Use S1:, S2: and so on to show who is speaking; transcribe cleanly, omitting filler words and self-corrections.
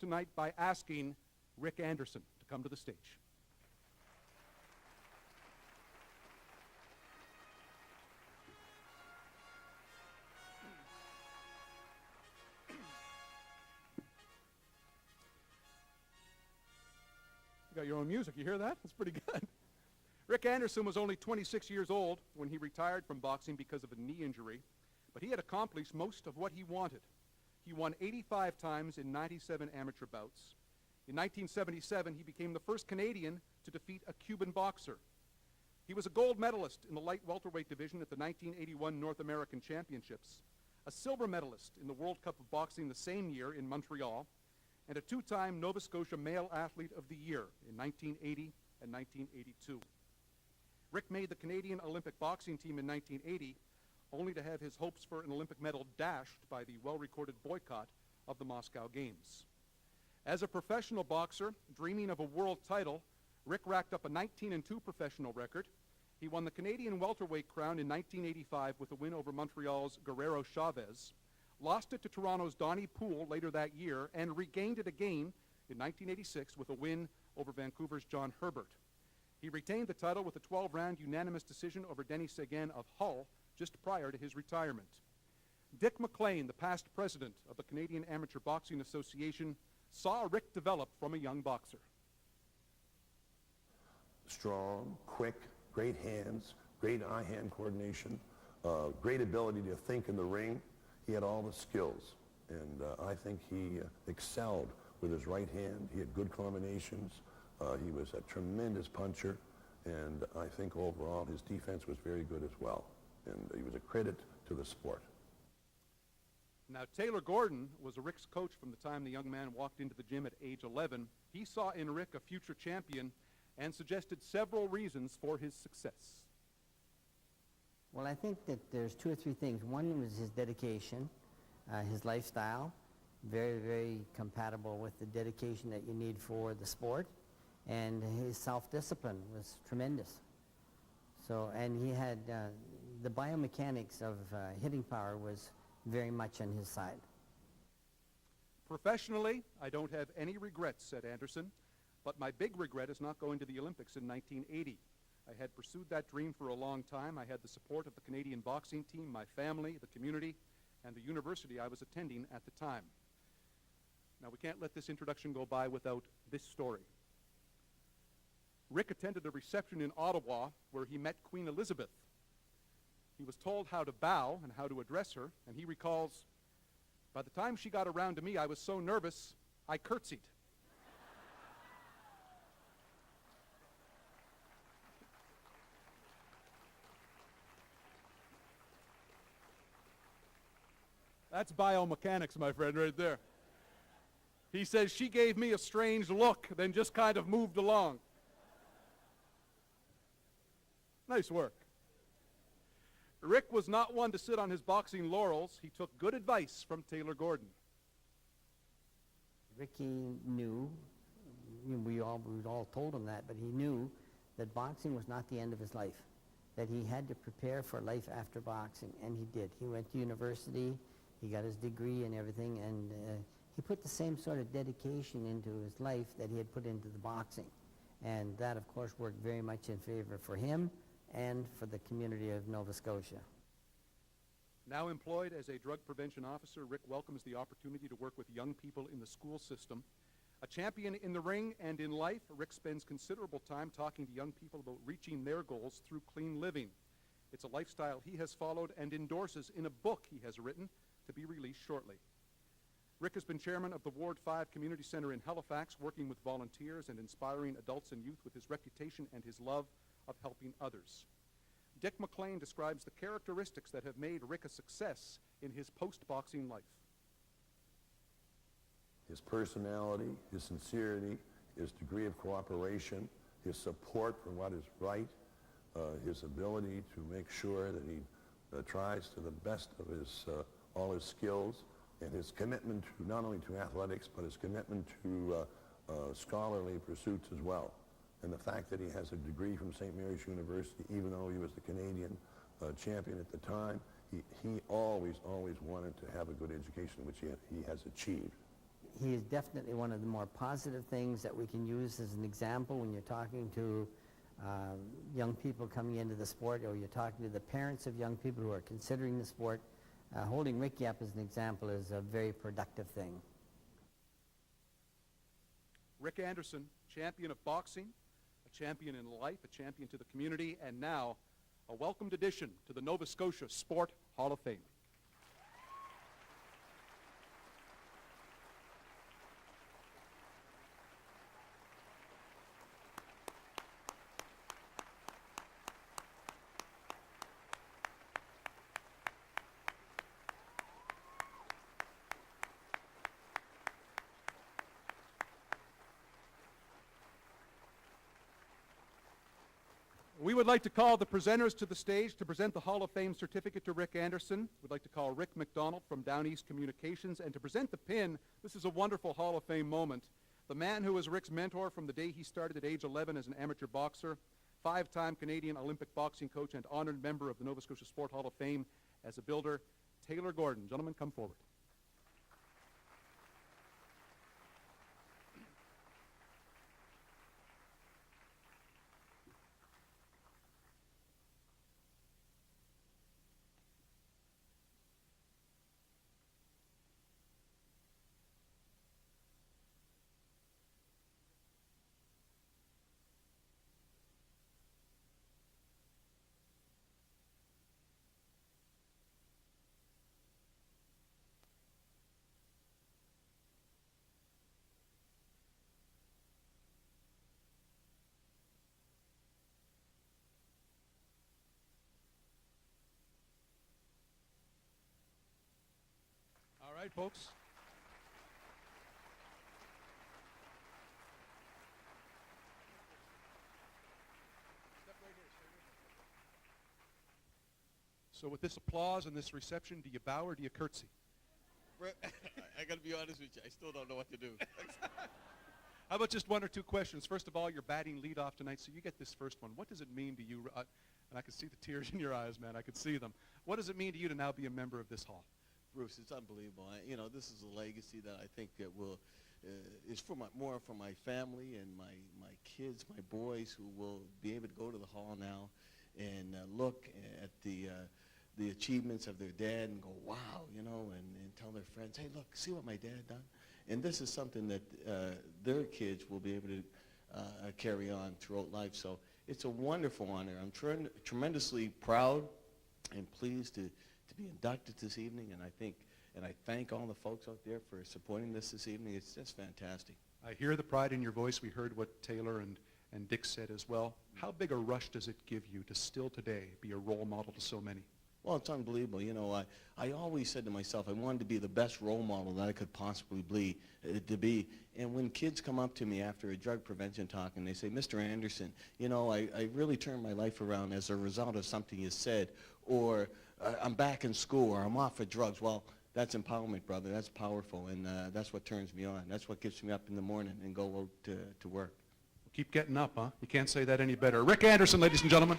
S1: tonight by asking Rick Anderson to come to the stage. You got your own music, you hear that? That's pretty good. Rick Anderson was only 26 years old when he retired from boxing because of a knee injury, but he had accomplished most of what he wanted. He won 85 times in 97 amateur bouts. In 1977, he became the first Canadian to defeat a Cuban boxer. He was a gold medalist in the light welterweight division at the 1981 North American Championships, a silver medalist in the World Cup of Boxing the same year in Montreal, and a two-time Nova Scotia Male Athlete of the Year in 1980 and 1982. Rick made the Canadian Olympic boxing team in 1980, only to have his hopes for an Olympic medal dashed by the well-recorded boycott of the Moscow Games. As a professional boxer, dreaming of a world title, Rick racked up a 19-2 professional record. He won the Canadian Welterweight crown in 1985 with a win over Montreal's Guerrero Chavez, lost it to Toronto's Donnie Poole later that year, and regained it again in 1986 with a win over Vancouver's John Herbert. He retained the title with a 12-round unanimous decision over Denis Seguin of Hull just prior to his retirement. Dick McLean, the past president of the Canadian Amateur Boxing Association, saw Rick develop from a young boxer.
S2: Strong, quick, great hands, great eye-hand coordination, great ability to think in the ring. He had all the skills, and I think he excelled with his right hand. He had good combinations. He was a tremendous puncher, and I think overall his defense was very good as well. And he was a credit to the sport.
S1: Now, Taylor Gordon was Rick's coach from the time the young man walked into the gym at age 11. He saw in Rick a future champion and suggested several reasons for his success.
S3: Well, I think that there's two or three things. One was his dedication, his lifestyle, very, very compatible with the dedication that you need for the sport. And his self-discipline was tremendous. So, and he had the biomechanics of hitting power was very much on his side.
S1: Professionally, I don't have any regrets, said Anderson, but my big regret is not going to the Olympics in 1980. I had pursued that dream for a long time. I had the support of the Canadian boxing team, my family, the community, and the university I was attending at the time. Now, we can't let this introduction go by without this story. Rick attended a reception in Ottawa where he met Queen Elizabeth. He was told how to bow and how to address her, and he recalls, by the time she got around to me, I was so nervous, I curtsied. That's biomechanics, my friend, right there. He says she gave me a strange look, then just kind of moved along. Nice work. Rick was not one to sit on his boxing laurels. He took good advice from Taylor Gordon.
S3: Ricky knew, we all told him that, but he knew that boxing was not the end of his life, that he had to prepare for life after boxing, and he did. He went to university, he got his degree and everything, and he put the same sort of dedication into his life that he had put into the boxing. And that, of course, worked very much in favor for him and for the community of Nova Scotia.
S1: Now employed as a drug prevention officer, Rick welcomes the opportunity to work with young people in the school system. A champion in the ring and in life, Rick spends considerable time talking to young people about reaching their goals through clean living. It's a lifestyle he has followed and endorses in a book he has written to be released shortly. Rick has been chairman of the Ward 5 Community Center in Halifax, working with volunteers and inspiring adults and youth with his reputation and his love of helping others. Dick McLean describes the characteristics that have made Rick a success in his post-boxing life.
S2: His personality, his sincerity, his degree of cooperation, his support for what is right, his ability to make sure that he tries to the best of his all his skills, and his commitment to not only to athletics, but his commitment to scholarly pursuits as well. And the fact that he has a degree from St. Mary's University, even though he was the Canadian champion at the time, he always wanted to have a good education, which he has achieved.
S3: he is definitely one of the more positive things that we can use as an example when you're talking to young people coming into the sport, or you're talking to the parents of young people who are considering the sport. Holding Ricky up as an example is a very productive thing.
S1: Rick Anderson, champion of boxing, a champion in life, a champion to the community, and now a welcomed addition to the Nova Scotia Sport Hall of Fame. We would like to call the presenters to the stage to present the Hall of Fame certificate to Rick Anderson. We'd like to call Rick McDonald from Down East Communications, and to present the pin, this is a wonderful Hall of Fame moment. The man who was Rick's mentor from the day he started at age 11 as an amateur boxer, 5-time Canadian Olympic boxing coach, and honored member of the Nova Scotia Sport Hall of Fame as a builder, Taylor Gordon. Gentlemen, come forward. All right, folks. So with this applause and this reception, do you bow or do you curtsy?
S4: I got to be honest with you. I still don't know what to do.
S1: How about just one or two questions? First of all, you're batting leadoff tonight, so you get this first one. What does it mean to you? And I can see the tears in your eyes, man. I can see them. What does it mean to you to now be a member of this hall?
S4: Bruce, it's unbelievable. This is a legacy that I think that will is for more for my family and my kids, my boys, who will be able to go to the hall now and look at the achievements of their dad and go, wow, and tell their friends, hey, look, see what my dad done. And this is something that their kids will be able to carry on throughout life. So it's a wonderful honor. I'm tremendously proud and pleased to be inducted this evening, and I thank all the folks out there for supporting this evening. It's just fantastic.
S1: I hear the pride in your voice. We heard what Taylor and Dick said as well. How big a rush does it give you to still today be a role model to so many?
S4: Well, it's unbelievable. I always said to myself, I wanted to be the best role model that I could possibly be. And when kids come up to me after a drug prevention talk and they say, Mr. Anderson, I really turned my life around as a result of something you said, or I'm back in school, or I'm off of drugs. Well, that's empowerment, brother. That's powerful, and that's what turns me on. That's what gets me up in the morning and go out to work.
S1: Keep getting up, huh? You can't say that any better. Rick Anderson, ladies and gentlemen.